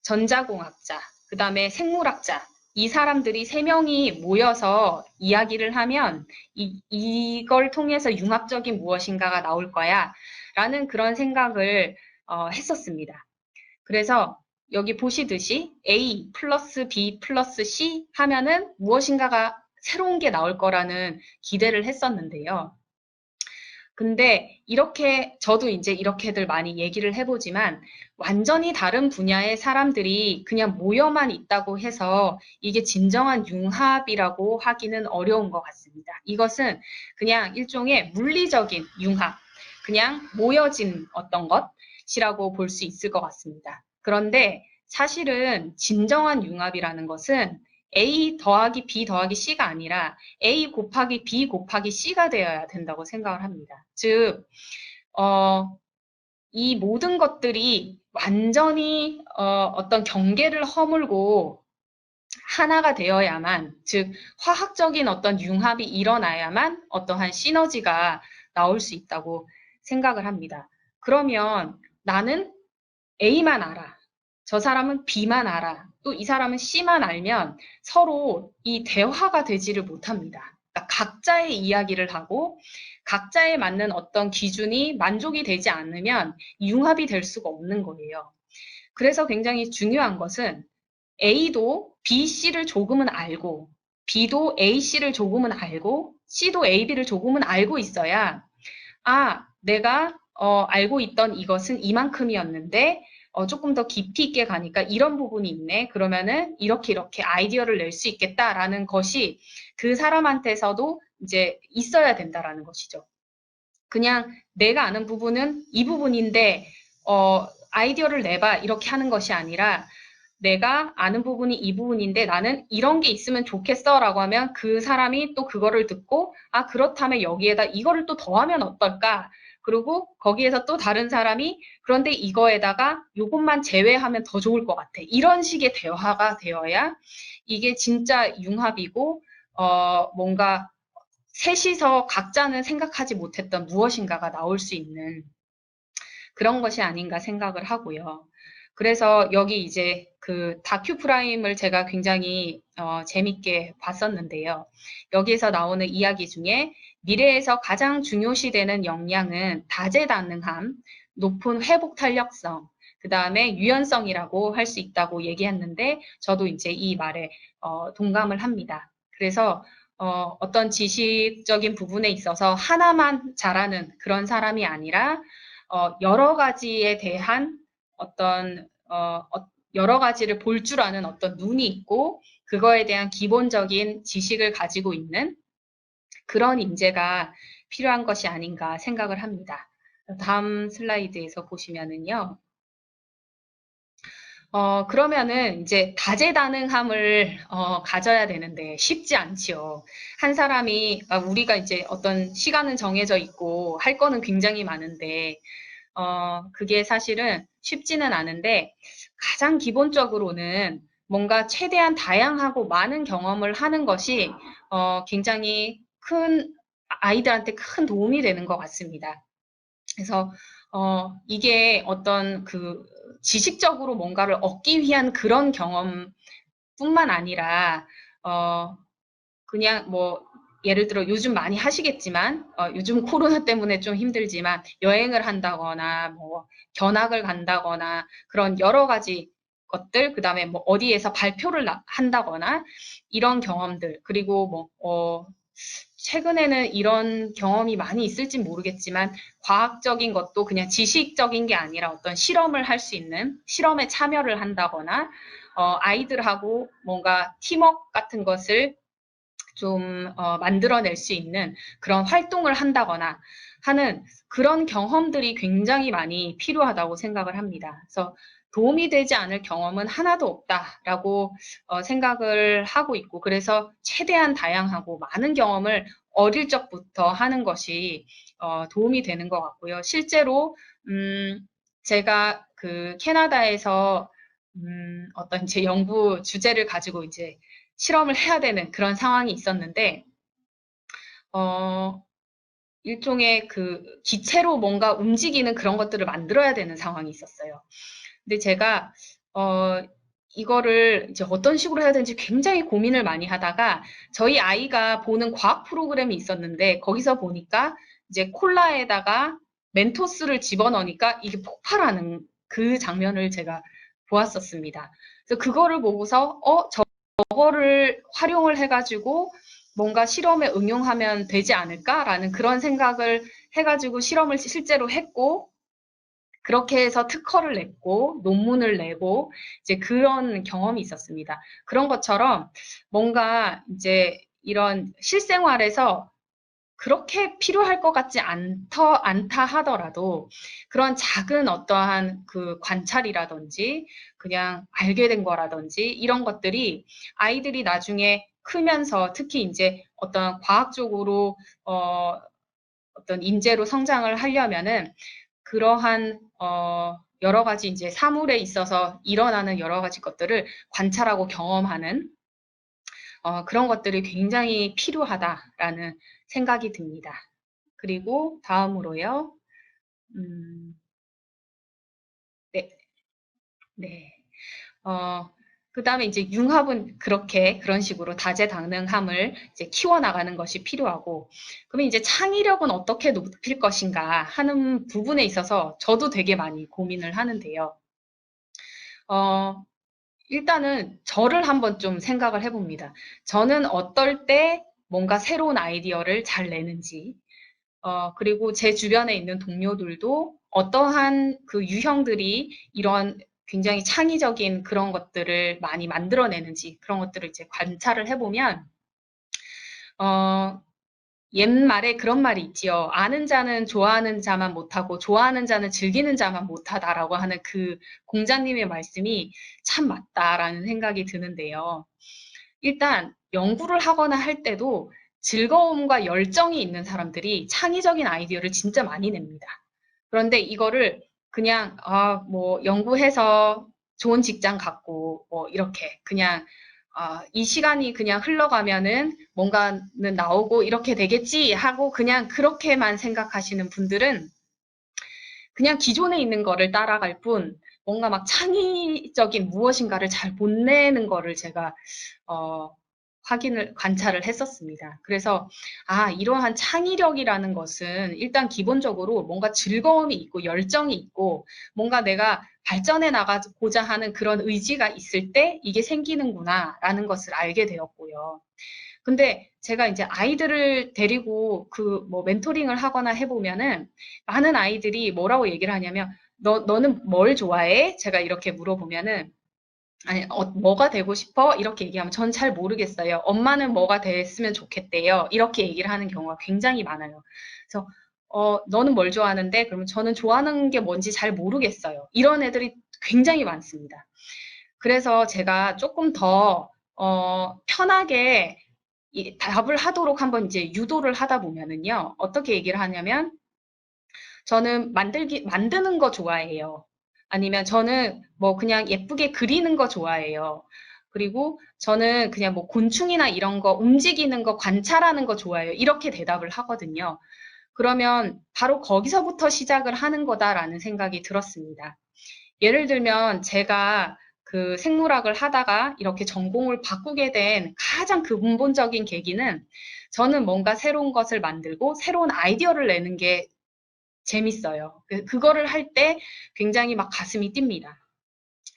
전자공학자, 그 다음에 생물학자 이 사람들이 세 명이 모여서 이야기를 하면 이걸 통해서 융합적인 무엇인가가 나올 거야 라는 그런 생각을 했었습니다. 그래서 여기 보시듯이 A 플러스 B 플러스 C 하면은 무엇인가가 새로운 게 나올 거라는 기대를 했었는데요. 근데 이렇게 저도 이제 이렇게들 많이 얘기를 해보지만 완전히 다른 분야의 사람들이 그냥 모여만 있다고 해서 이게 진정한 융합이라고 하기는 어려운 것 같습니다. 이것은 그냥 일종의 물리적인 융합, 그냥 모여진 어떤 것이라고 볼 수 있을 것 같습니다. 그런데 사실은 진정한 융합이라는 것은 A 더하기 B 더하기 C가 아니라 A 곱하기 B 곱하기 C가 되어야 된다고 생각을 합니다. 즉, 이 모든 것들이 완전히 어떤 경계를 허물고 하나가 되어야만, 즉 화학적인 어떤 융합이 일어나야만 어떠한 시너지가 나올 수 있다고 생각을 합니다. 그러면 나는 A만 알아. 저 사람은 B만 알아. 또 이 사람은 C만 알면 서로 이 대화가 되지를 못합니다. 그러니까 각자의 이야기를 하고 각자에 맞는 어떤 기준이 만족이 되지 않으면 융합이 될 수가 없는 거예요. 그래서 굉장히 중요한 것은 A도 B, C를 조금은 알고 B도 A, C를 조금은 알고 C도 A, B를 조금은 알고 있어야 내가 알고 있던 이것은 이만큼이었는데 조금 더 깊이 있게 가니까 이런 부분이 있네. 그러면은 이렇게 아이디어를 낼 수 있겠다라는 것이 그 사람한테서도 이제 있어야 된다라는 것이죠. 그냥 내가 아는 부분은 이 부분인데 아이디어를 내봐 이렇게 하는 것이 아니라 내가 아는 부분이 이 부분인데 나는 이런 게 있으면 좋겠어 라고 하면 그 사람이 또 그거를 듣고 그렇다면 여기에다 이거를 또 더하면 어떨까? 그리고 거기에서 또 다른 사람이 그런데 이거에다가 이것만 제외하면 더 좋을 것 같아. 이런 식의 대화가 되어야 이게 진짜 융합이고 뭔가 셋이서 각자는 생각하지 못했던 무엇인가가 나올 수 있는 그런 것이 아닌가 생각을 하고요. 그래서 여기 이제 그 다큐 프라임을 제가 굉장히 재밌게 봤었는데요. 여기에서 나오는 이야기 중에 미래에서 가장 중요시되는 역량은 다재다능함, 높은 회복 탄력성, 그 다음에 유연성이라고 할 수 있다고 얘기했는데 저도 이제 이 말에 동감을 합니다. 그래서 어떤 지식적인 부분에 있어서 하나만 잘하는 그런 사람이 아니라 여러 가지에 대한 어떤 여러 가지를 볼 줄 아는 어떤 눈이 있고 그거에 대한 기본적인 지식을 가지고 있는 그런 인재가 필요한 것이 아닌가 생각을 합니다. 다음 슬라이드에서 보시면은요. 그러면은 이제 다재다능함을 가져야 되는데 쉽지 않지요. 한 사람이 우리가 이제 어떤 시간은 정해져 있고 할 거는 굉장히 많은데 그게 사실은 쉽지는 않은데 가장 기본적으로는 뭔가 최대한 다양하고 많은 경험을 하는 것이 굉장히 아이들한테 큰 도움이 되는 것 같습니다. 그래서 이게 어떤 지식적으로 뭔가를 얻기 위한 그런 경험뿐만 아니라 그냥 뭐 예를 들어 요즘 많이 하시겠지만 요즘 코로나 때문에 좀 힘들지만 여행을 한다거나 뭐 견학을 간다거나 그런 여러 가지 것들, 그다음에 뭐 어디에서 발표를 한다거나 이런 경험들, 그리고 뭐 최근에는 이런 경험이 많이 있을지 모르겠지만 과학적인 것도 그냥 지식적인 게 아니라 어떤 실험을 할 수 있는 실험에 참여를 한다거나 아이들하고 뭔가 팀워크 같은 것을 좀 만들어낼 수 있는 그런 활동을 한다거나 하는 그런 경험들이 굉장히 많이 필요하다고 생각을 합니다. 그래서 도움이 되지 않을 경험은 하나도 없다라고 생각을 하고 있고, 그래서 최대한 다양하고 많은 경험을 어릴 적부터 하는 것이 도움이 되는 것 같고요. 실제로 제가 그 캐나다에서 어떤 제 연구 주제를 가지고 이제 실험을 해야 되는 그런 상황이 있었는데, 일종의 그 기체로 뭔가 움직이는 그런 것들을 만들어야 되는 상황이 있었어요. 근데 제가, 이거를 이제 어떤 식으로 해야 되는지 굉장히 고민을 많이 하다가 저희 아이가 보는 과학 프로그램이 있었는데 거기서 보니까 이제 콜라에다가 멘토스를 집어넣으니까 이게 폭발하는 그 장면을 제가 보았었습니다. 그래서 그거를 보고서, 저거를 활용을 해가지고 뭔가 실험에 응용하면 되지 않을까라는 그런 생각을 해가지고 실험을 실제로 했고, 그렇게 해서 특허를 냈고, 논문을 내고, 이제 그런 경험이 있었습니다. 그런 것처럼 뭔가 이제 이런 실생활에서 그렇게 필요할 것 같지 않다 하더라도 그런 작은 어떠한 그 관찰이라든지 그냥 알게 된 거라든지 이런 것들이 아이들이 나중에 크면서 특히 이제 어떤 과학적으로 어떤 인재로 성장을 하려면은 그러한 여러 가지 이제 사물에 있어서 일어나는 여러 가지 것들을 관찰하고 경험하는 그런 것들이 굉장히 필요하다라는 생각이 듭니다. 그리고 다음으로요. 네, 네. 그다음에 이제 융합은 그런 식으로 다재다능함을 이제 키워나가는 것이 필요하고, 그러면 이제 창의력은 어떻게 높일 것인가 하는 부분에 있어서 저도 되게 많이 고민을 하는데요. 일단은 저를 한번 좀 생각을 해봅니다. 저는 어떨 때 뭔가 새로운 아이디어를 잘 내는지, 그리고 제 주변에 있는 동료들도 어떠한 그 유형들이 이런 굉장히 창의적인 그런 것들을 많이 만들어내는지 그런 것들을 이제 관찰을 해보면, 옛말에 그런 말이 있지요. 아는 자는 좋아하는 자만 못하고 좋아하는 자는 즐기는 자만 못하다라고 하는 그 공자님의 말씀이 참 맞다라는 생각이 드는데요. 일단 연구를 하거나 할 때도 즐거움과 열정이 있는 사람들이 창의적인 아이디어를 진짜 많이 냅니다. 그런데 이거를 그냥 뭐 연구해서 좋은 직장 갖고 뭐 이렇게 그냥 이 시간이 그냥 흘러가면은 뭔가는 나오고 이렇게 되겠지 하고 그냥 그렇게만 생각하시는 분들은 그냥 기존에 있는 거를 따라갈 뿐 뭔가 막 창의적인 무엇인가를 잘 못 내는 거를 제가 관찰을 했었습니다. 그래서 이러한 창의력이라는 것은 일단 기본적으로 뭔가 즐거움이 있고 열정이 있고 뭔가 내가 발전해 나가고자 하는 그런 의지가 있을 때 이게 생기는구나라는 것을 알게 되었고요. 근데 제가 이제 아이들을 데리고 그 뭐 멘토링을 하거나 해보면은 많은 아이들이 뭐라고 얘기를 하냐면 너는 뭘 좋아해? 제가 이렇게 물어보면은 아니, 뭐가 되고 싶어? 이렇게 얘기하면 전 잘 모르겠어요. 엄마는 뭐가 됐으면 좋겠대요. 이렇게 얘기를 하는 경우가 굉장히 많아요. 그래서 너는 뭘 좋아하는데? 그러면 저는 좋아하는 게 뭔지 잘 모르겠어요. 이런 애들이 굉장히 많습니다. 그래서 제가 조금 더 편하게 답을 하도록 한번 이제 유도를 하다 보면은요, 어떻게 얘기를 하냐면, 저는 만드는 거 좋아해요. 아니면 저는 뭐 그냥 예쁘게 그리는 거 좋아해요. 그리고 저는 그냥 뭐 곤충이나 이런 거 움직이는 거 관찰하는 거 좋아해요. 이렇게 대답을 하거든요. 그러면 바로 거기서부터 시작을 하는 거다라는 생각이 들었습니다. 예를 들면 제가 그 생물학을 하다가 이렇게 전공을 바꾸게 된 가장 근본적인 계기는 저는 뭔가 새로운 것을 만들고 새로운 아이디어를 내는 게 재밌어요. 그거를 할 때 굉장히 막 가슴이 뜁니다.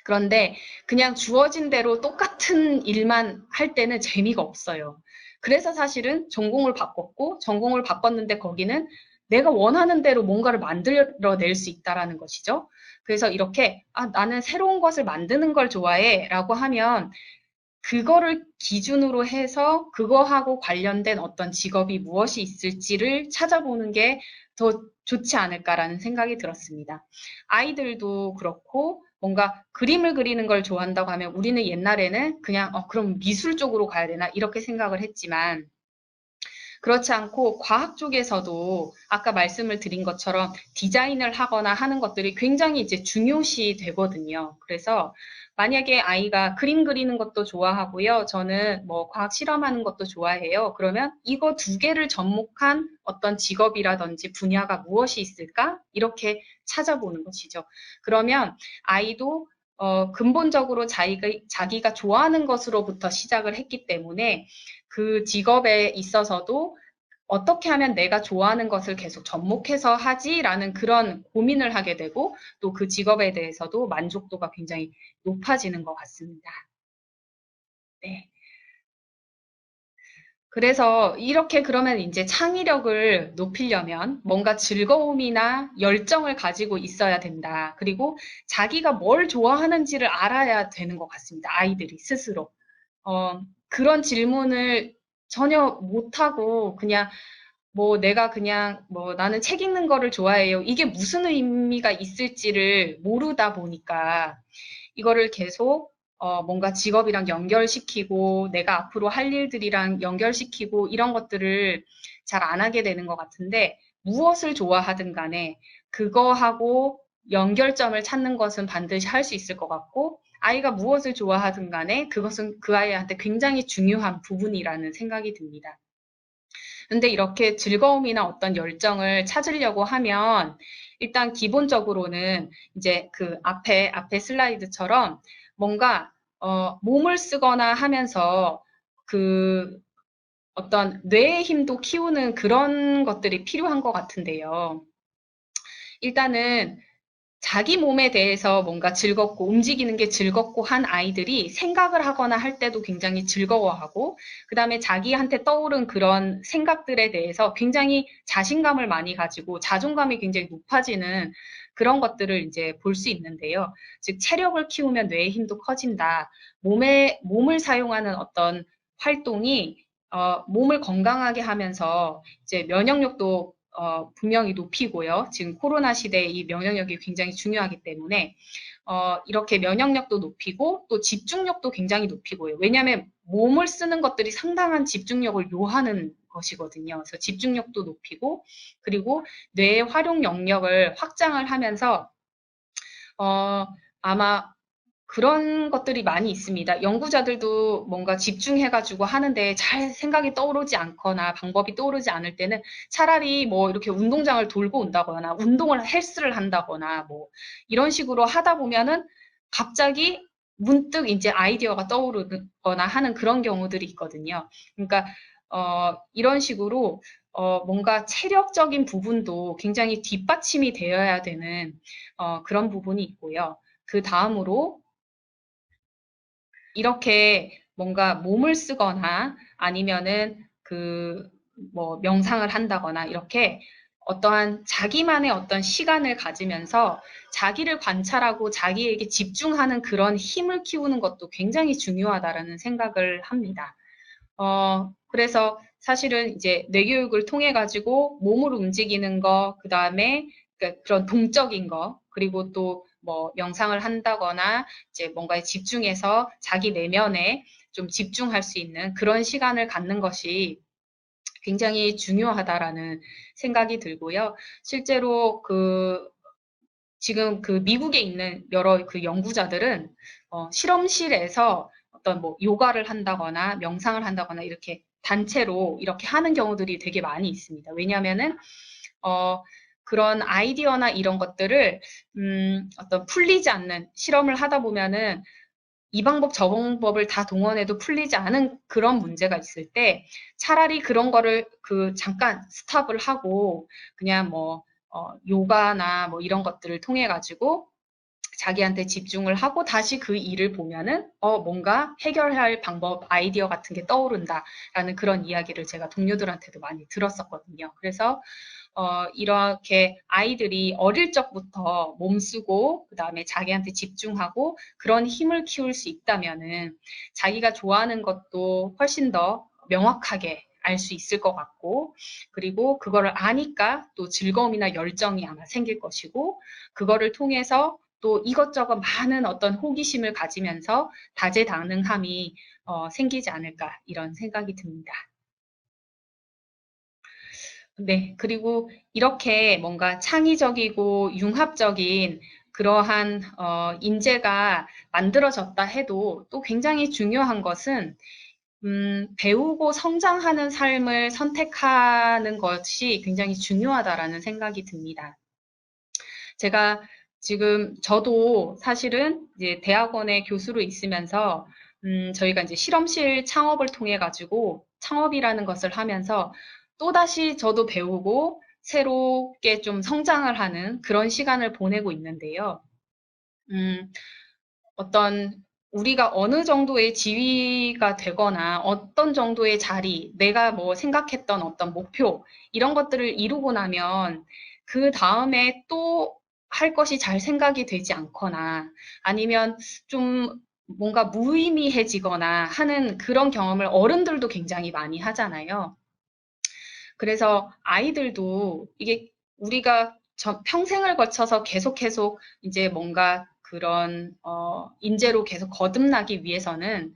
그런데 그냥 주어진 대로 똑같은 일만 할 때는 재미가 없어요. 그래서 사실은 전공을 바꿨고 전공을 바꿨는데 거기는 내가 원하는 대로 뭔가를 만들어낼 수 있다라는 것이죠. 그래서 이렇게 나는 새로운 것을 만드는 걸 좋아해 라고 하면 그거를 기준으로 해서 그거하고 관련된 어떤 직업이 무엇이 있을지를 찾아보는 게 더 좋지 않을까라는 생각이 들었습니다. 아이들도 그렇고 뭔가 그림을 그리는 걸 좋아한다고 하면 우리는 옛날에는 그냥 그럼 미술 쪽으로 가야 되나 이렇게 생각을 했지만 그렇지 않고 과학 쪽에서도 아까 말씀을 드린 것처럼 디자인을 하거나 하는 것들이 굉장히 이제 중요시 되거든요. 그래서 만약에 아이가 그림 그리는 것도 좋아하고요. 저는 뭐 과학 실험하는 것도 좋아해요. 그러면 이거 두 개를 접목한 어떤 직업이라든지 분야가 무엇이 있을까? 이렇게 찾아보는 것이죠. 그러면 아이도 근본적으로 자기가 좋아하는 것으로부터 시작을 했기 때문에 그 직업에 있어서도 어떻게 하면 내가 좋아하는 것을 계속 접목해서 하지라는 그런 고민을 하게 되고 또 그 직업에 대해서도 만족도가 굉장히 높아지는 것 같습니다. 네. 그래서 이렇게 그러면 이제 창의력을 높이려면 뭔가 즐거움이나 열정을 가지고 있어야 된다. 그리고 자기가 뭘 좋아하는지를 알아야 되는 것 같습니다. 아이들이 스스로. 그런 질문을 전혀 못하고 그냥 뭐 내가 그냥 뭐 나는 책 읽는 거를 좋아해요. 이게 무슨 의미가 있을지를 모르다 보니까 이거를 계속 뭔가 직업이랑 연결시키고 내가 앞으로 할 일들이랑 연결시키고 이런 것들을 잘 안 하게 되는 것 같은데 무엇을 좋아하든 간에 그거하고 연결점을 찾는 것은 반드시 할 수 있을 것 같고 아이가 무엇을 좋아하든 간에 그것은 그 아이한테 굉장히 중요한 부분이라는 생각이 듭니다. 근데 이렇게 즐거움이나 어떤 열정을 찾으려고 하면 일단 기본적으로는 이제 그 앞에 슬라이드처럼 뭔가 몸을 쓰거나 하면서 그 어떤 뇌의 힘도 키우는 그런 것들이 필요한 것 같은데요. 일단은 자기 몸에 대해서 뭔가 즐겁고 움직이는 게 즐겁고 한 아이들이 생각을 하거나 할 때도 굉장히 즐거워하고 그다음에 자기한테 떠오른 그런 생각들에 대해서 굉장히 자신감을 많이 가지고 자존감이 굉장히 높아지는 그런 것들을 이제 볼 수 있는데요. 즉 체력을 키우면 뇌의 힘도 커진다. 몸을 사용하는 어떤 활동이 몸을 건강하게 하면서 이제 면역력도 분명히 높이고요. 지금 코로나 시대에 이 면역력이 굉장히 중요하기 때문에 이렇게 면역력도 높이고 또 집중력도 굉장히 높이고요. 왜냐하면 몸을 쓰는 것들이 상당한 집중력을 요하는 것이거든요. 그래서 집중력도 높이고 그리고 뇌의 활용 영역을 확장을 하면서 아마 그런 것들이 많이 있습니다. 연구자들도 뭔가 집중해가지고 하는데 잘 생각이 떠오르지 않거나 방법이 떠오르지 않을 때는 차라리 뭐 이렇게 운동장을 돌고 온다거나 헬스를 한다거나 뭐 이런 식으로 하다 보면은 갑자기 문득 이제 아이디어가 떠오르거나 하는 그런 경우들이 있거든요. 그러니까 이런 식으로 뭔가 체력적인 부분도 굉장히 뒷받침이 되어야 되는 그런 부분이 있고요. 그 다음으로 이렇게 뭔가 몸을 쓰거나 아니면은 뭐 명상을 한다거나 이렇게 어떠한 자기만의 어떤 시간을 가지면서 자기를 관찰하고 자기에게 집중하는 그런 힘을 키우는 것도 굉장히 중요하다라는 생각을 합니다. 그래서 사실은 이제 뇌교육을 통해 가지고 몸을 움직이는 거, 그 다음에 그런 동적인 거, 그리고 또 뭐 명상을 한다거나 이제 뭔가에 집중해서 자기 내면에 좀 집중할 수 있는 그런 시간을 갖는 것이 굉장히 중요하다라는 생각이 들고요. 실제로 지금 미국에 있는 여러 그 연구자들은 실험실에서 어떤 뭐 요가를 한다거나 명상을 한다거나 이렇게 단체로 이렇게 하는 경우들이 되게 많이 있습니다. 왜냐하면은 그런 아이디어나 이런 것들을 어떤 풀리지 않는 실험을 하다 보면은 이 방법 저 방법을 다 동원해도 풀리지 않은 그런 문제가 있을 때 차라리 그런 거를 잠깐 스탑을 하고 그냥 뭐 요가나 뭐 이런 것들을 통해 가지고 자기한테 집중을 하고 다시 그 일을 보면은 뭔가 해결할 방법, 아이디어 같은 게 떠오른다라는 그런 이야기를 제가 동료들한테도 많이 들었었거든요. 그래서 이렇게 아이들이 어릴 적부터 몸쓰고 그다음에 자기한테 집중하고 그런 힘을 키울 수 있다면은 자기가 좋아하는 것도 훨씬 더 명확하게 알 수 있을 것 같고, 그리고 그거를 아니까 또 즐거움이나 열정이 아마 생길 것이고, 그거를 통해서 또 이것저것 많은 어떤 호기심을 가지면서 다재다능함이 생기지 않을까 이런 생각이 듭니다. 네, 그리고 이렇게 뭔가 창의적이고 융합적인 그러한 인재가 만들어졌다 해도 또 굉장히 중요한 것은 배우고 성장하는 삶을 선택하는 것이 굉장히 중요하다라는 생각이 듭니다. 제가 지금 저도 사실은 이제 대학원의 교수로 있으면서 저희가 이제 실험실 창업을 통해 가지고 창업이라는 것을 하면서 또다시 저도 배우고 새롭게 좀 성장을 하는 그런 시간을 보내고 있는데요. 음, 어떤 우리가 어느 정도의 지위가 되거나 어떤 정도의 자리, 내가 뭐 생각했던 어떤 목표, 이런 것들을 이루고 나면 그 다음에 또 할 것이 잘 생각이 되지 않거나 아니면 좀 뭔가 무의미해지거나 하는 그런 경험을 어른들도 굉장히 많이 하잖아요. 그래서 아이들도 이게 우리가 평생을 거쳐서 계속 이제 뭔가 그런 인재로 계속 거듭나기 위해서는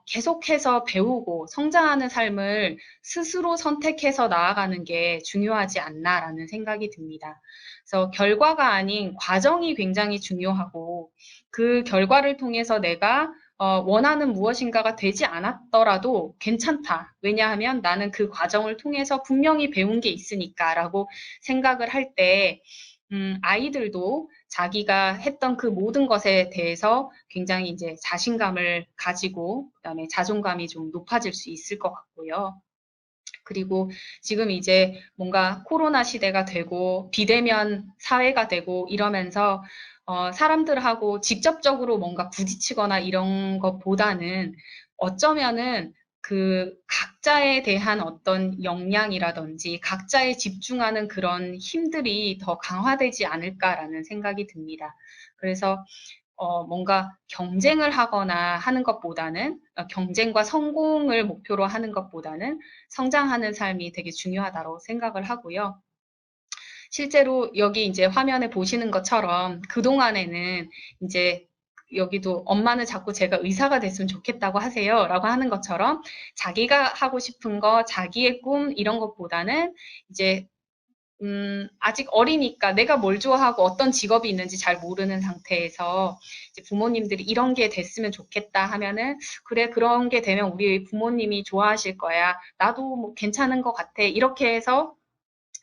계속해서 배우고 성장하는 삶을 스스로 선택해서 나아가는 게 중요하지 않나라는 생각이 듭니다. 그래서 결과가 아닌 과정이 굉장히 중요하고 그 결과를 통해서 내가 원하는 무엇인가가 되지 않았더라도 괜찮다. 왜냐하면 나는 그 과정을 통해서 분명히 배운 게 있으니까라고 생각을 할 때, 아이들도 자기가 했던 그 모든 것에 대해서 굉장히 이제 자신감을 가지고, 그다음에 자존감이 좀 높아질 수 있을 것 같고요. 그리고 지금 이제 뭔가 코로나 시대가 되고 비대면 사회가 되고 이러면서 사람들하고 직접적으로 뭔가 부딪히거나 이런 것보다는 어쩌면은 그 각자에 대한 어떤 역량이라든지 각자에 집중하는 그런 힘들이 더 강화되지 않을까라는 생각이 듭니다. 그래서 뭔가 경쟁을 하거나 하는 것보다는 경쟁과 성공을 목표로 하는 것보다는 성장하는 삶이 되게 중요하다고 생각을 하고요. 실제로 여기 이제 화면에 보시는 것처럼 그동안에는 이제 여기도 엄마는 자꾸 제가 의사가 됐으면 좋겠다고 하세요. 라고 하는 것처럼 자기가 하고 싶은 거, 자기의 꿈 이런 것보다는 이제 아직 어리니까 내가 뭘 좋아하고 어떤 직업이 있는지 잘 모르는 상태에서 이제 부모님들이 이런 게 됐으면 좋겠다 하면은 그래, 그런 게 되면 우리 부모님이 좋아하실 거야. 나도 뭐 괜찮은 것 같아. 이렇게 해서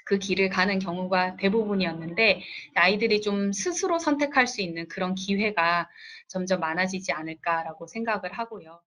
그 길을 가는 경우가 대부분이었는데 아이들이 좀 스스로 선택할 수 있는 그런 기회가 점점 많아지지 않을까라고 생각을 하고요.